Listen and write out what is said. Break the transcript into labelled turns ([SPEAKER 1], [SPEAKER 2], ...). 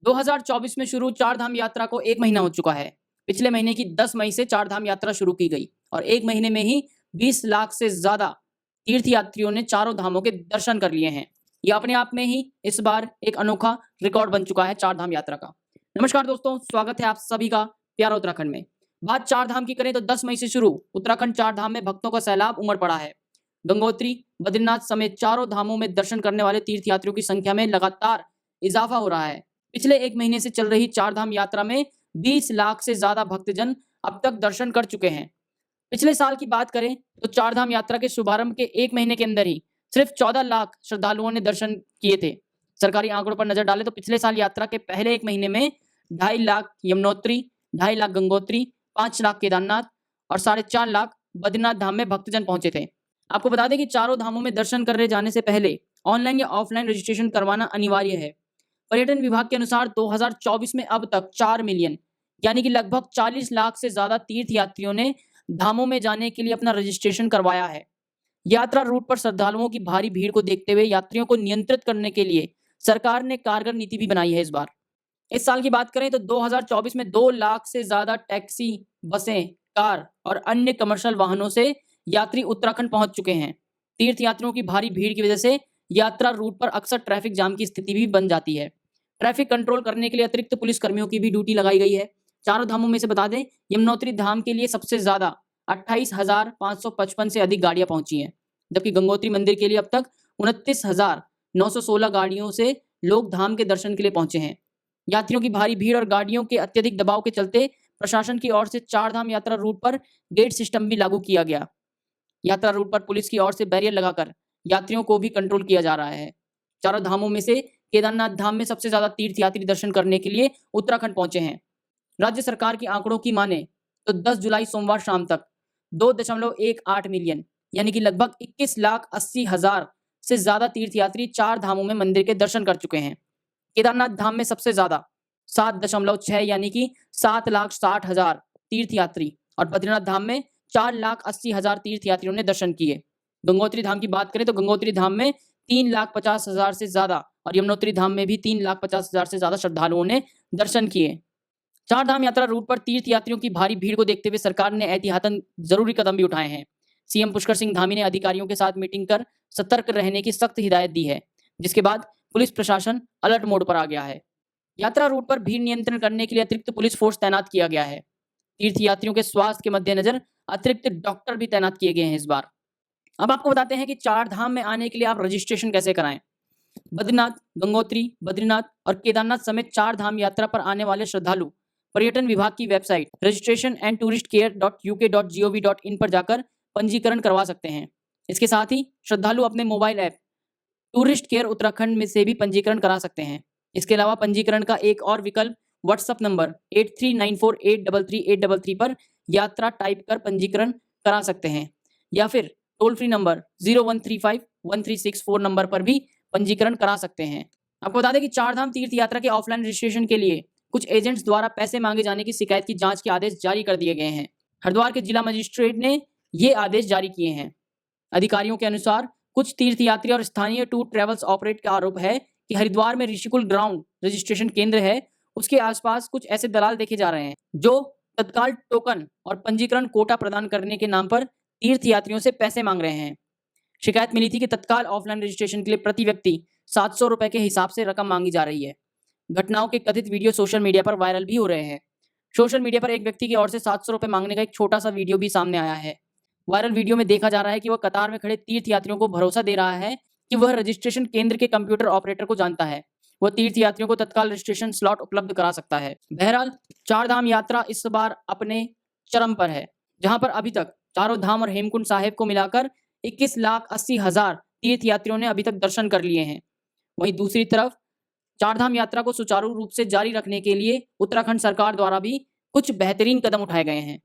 [SPEAKER 1] 2024 में शुरू चारधाम यात्रा को 1 महीना हो चुका है। पिछले महीने की 10 मई से चारधाम यात्रा शुरू की गई और 1 महीने में ही 20 लाख से ज्यादा तीर्थयात्रियों ने चारों धामों के दर्शन कर लिए हैं। यह अपने आप में ही इस बार एक अनोखा रिकॉर्ड बन चुका है चारधाम यात्रा का। नमस्कार दोस्तों, स्वागत है आप सभी का प्यारा उत्तराखंड में। बात चारधाम की करें तो 10 मई से शुरू उत्तराखंड चारधाम में भक्तों का सैलाब उमड़ पड़ा है। गंगोत्री, बद्रीनाथ समेत चारों धामों में दर्शन करने वाले तीर्थयात्रियों की संख्या में लगातार इजाफा हो रहा है। पिछले 1 महीने से चल रही चारधाम यात्रा में 20 लाख से ज्यादा भक्तजन अब तक दर्शन कर चुके हैं। पिछले साल की बात करें तो चारधाम यात्रा के शुभारंभ के 1 महीने के अंदर ही सिर्फ 14 लाख श्रद्धालुओं ने दर्शन किए थे। सरकारी आंकड़ों पर नजर डालें तो पिछले साल यात्रा के पहले 1 महीने में 2.5 लाख यमुनोत्री, 2.5 लाख गंगोत्री, 5 लाख केदारनाथ और 4.5 लाख बद्रीनाथ धाम में भक्तजन पहुंचे थे। आपको बता दें कि चारों धामों में दर्शन करने जाने से पहले ऑनलाइन या ऑफलाइन रजिस्ट्रेशन करवाना अनिवार्य है। पर्यटन विभाग के अनुसार 2024 में अब तक 4 मिलियन यानी कि लगभग 40 लाख से ज्यादा तीर्थयात्रियों ने धामों में जाने के लिए अपना रजिस्ट्रेशन करवाया है। यात्रा रूट पर श्रद्धालुओं की भारी भीड़ को देखते हुए यात्रियों को नियंत्रित करने के लिए सरकार ने कारगर नीति भी बनाई है। इस बार इस साल की बात करें तो 2024 में 2 लाख से ज्यादा टैक्सी, बसें, कार और अन्य कमर्शियल वाहनों से यात्री उत्तराखंड पहुंच चुके हैं। तीर्थयात्रियों की भारी भीड़ की वजह से यात्रा रूट पर अक्सर ट्रैफिक जाम की स्थिति भी बन जाती है। ट्रैफिक कंट्रोल करने के लिए अतिरिक्त पुलिस कर्मियों की भी ड्यूटी लगाई गई है। चारों धामों में से बता दें, यमुनोत्री धाम के लिए सबसे ज्यादा 28,555 से अधिक गाड़ियां पहुंची हैं, जबकि गंगोत्री मंदिर के लिए अब तक 29,916 गाड़ियों से लोग धाम के दर्शन के लिए पहुंचे हैं। यात्रियों की भारी भीड़ और गाड़ियों के अत्यधिक दबाव के चलते प्रशासन की ओर से चारधाम यात्रा रूट पर गेट सिस्टम भी लागू किया गया। यात्रा रूट पर पुलिस की ओर से बैरियर लगाकर यात्रियों को भी कंट्रोल किया जा रहा है। चारों धामों में से केदारनाथ धाम में सबसे ज्यादा तीर्थयात्री दर्शन करने के लिए उत्तराखंड पहुंचे हैं। राज्य सरकार के आंकड़ों की माने तो 10 जुलाई सोमवार शाम तक 2.18 मिलियन यानी कि लगभग 21,80,000 से ज्यादा तीर्थयात्री चार धामों में मंदिर के दर्शन कर चुके हैं। केदारनाथ धाम में सबसे ज्यादा 7.6 यानी कि 7,60,000 तीर्थयात्री और बद्रीनाथ धाम में 4,80,000 तीर्थयात्रियों ने दर्शन किए। गंगोत्री धाम की बात करें तो गंगोत्री धाम में 3,50,000 से ज्यादा और यमुनोत्री धाम में भी 3,50,000 से ज्यादा श्रद्धालुओं ने दर्शन किए। चारधाम यात्रा रूट पर तीर्थयात्रियों की भारी भीड़ को देखते हुए सरकार ने एहतियातन जरूरी कदम भी उठाए हैं। सीएम पुष्कर सिंह धामी ने अधिकारियों के साथ मीटिंग कर सतर्क रहने की सख्त हिदायत दी है, जिसके बाद पुलिस प्रशासन अलर्ट मोड पर आ गया है। यात्रा रूट पर भीड़ नियंत्रण करने के लिए अतिरिक्त पुलिस फोर्स तैनात किया गया है। तीर्थयात्रियों के स्वास्थ्य के मद्देनजर अतिरिक्त डॉक्टर भी तैनात किए गए हैं इस बार। अब आपको बताते हैं कि चारधाम में आने के लिए आप रजिस्ट्रेशन कैसे कराएं। बद्रीनाथ, गंगोत्री, बद्रीनाथ और केदारनाथ समेत चार धाम यात्रा पर आने वाले श्रद्धालु पर्यटन विभाग की वेबसाइट registration&touristcare.uk.gov.in पर जाकर पंजीकरण करवा सकते हैं। इसके साथ ही श्रद्धालु अपने mobile app tourist care Uttarakhand में से भी पंजीकरण करा सकते हैं। इसके अलावा पंजीकरण का एक और विकल्प व्हाट्सएप नंबर 8394833833 पर यात्रा टाइप कर पंजीकरण करा सकते हैं या फिर टोल फ्री नंबर 01351364 नंबर पर भी पंजीकरण करा सकते हैं। आपको बता दें कि चारधाम तीर्थ यात्रा के ऑफलाइन रजिस्ट्रेशन के लिए कुछ एजेंट्स द्वारा पैसे मांगे जाने की शिकायत की जांच के आदेश जारी कर दिए गए हैं। हरिद्वार के जिला मजिस्ट्रेट ने ये आदेश जारी किए हैं। अधिकारियों के अनुसार कुछ तीर्थयात्री और स्थानीय टूर ट्रेवल्स ऑपरेट का आरोप है कि हरिद्वार में ऋषिकुल ग्राउंड रजिस्ट्रेशन केंद्र है, उसके आसपास कुछ ऐसे दलाल देखे जा रहे हैं जो तत्काल टोकन और पंजीकरण कोटा प्रदान करने के नाम पर तीर्थयात्रियों से पैसे मांग रहे हैं। शिकायत मिली थी कि तत्काल ऑफलाइन रजिस्ट्रेशन के लिए प्रति व्यक्ति 700 रुपए के हिसाब से रकम मांगी जा रही है। घटनाओं के कथित वीडियो सोशल मीडिया पर वायरल भी हो रहे हैं। सोशल मीडिया पर एक व्यक्ति की ओर से 700 रुपए मांगने का एक छोटा सा वीडियो भी सामने आया है। वायरल वीडियो में देखा जा रहा है कि वह कतार में खड़े तीर्थयात्रियों को भरोसा दे रहा है कि वह रजिस्ट्रेशन केंद्र के कंप्यूटर ऑपरेटर को जानता है, वह तीर्थयात्रियों को तत्काल रजिस्ट्रेशन स्लॉट उपलब्ध करा सकता है। बहरहाल चारधाम यात्रा इस बार अपने चरम पर है, जहां पर अभी तक चारों धाम और हेमकुंड साहिब को मिलाकर 21,80,000 तीर्थयात्रियों ने अभी तक दर्शन कर लिए हैं। वहीं दूसरी तरफ चारधाम यात्रा को सुचारू रूप से जारी रखने के लिए उत्तराखंड सरकार द्वारा भी कुछ बेहतरीन कदम उठाए गए हैं।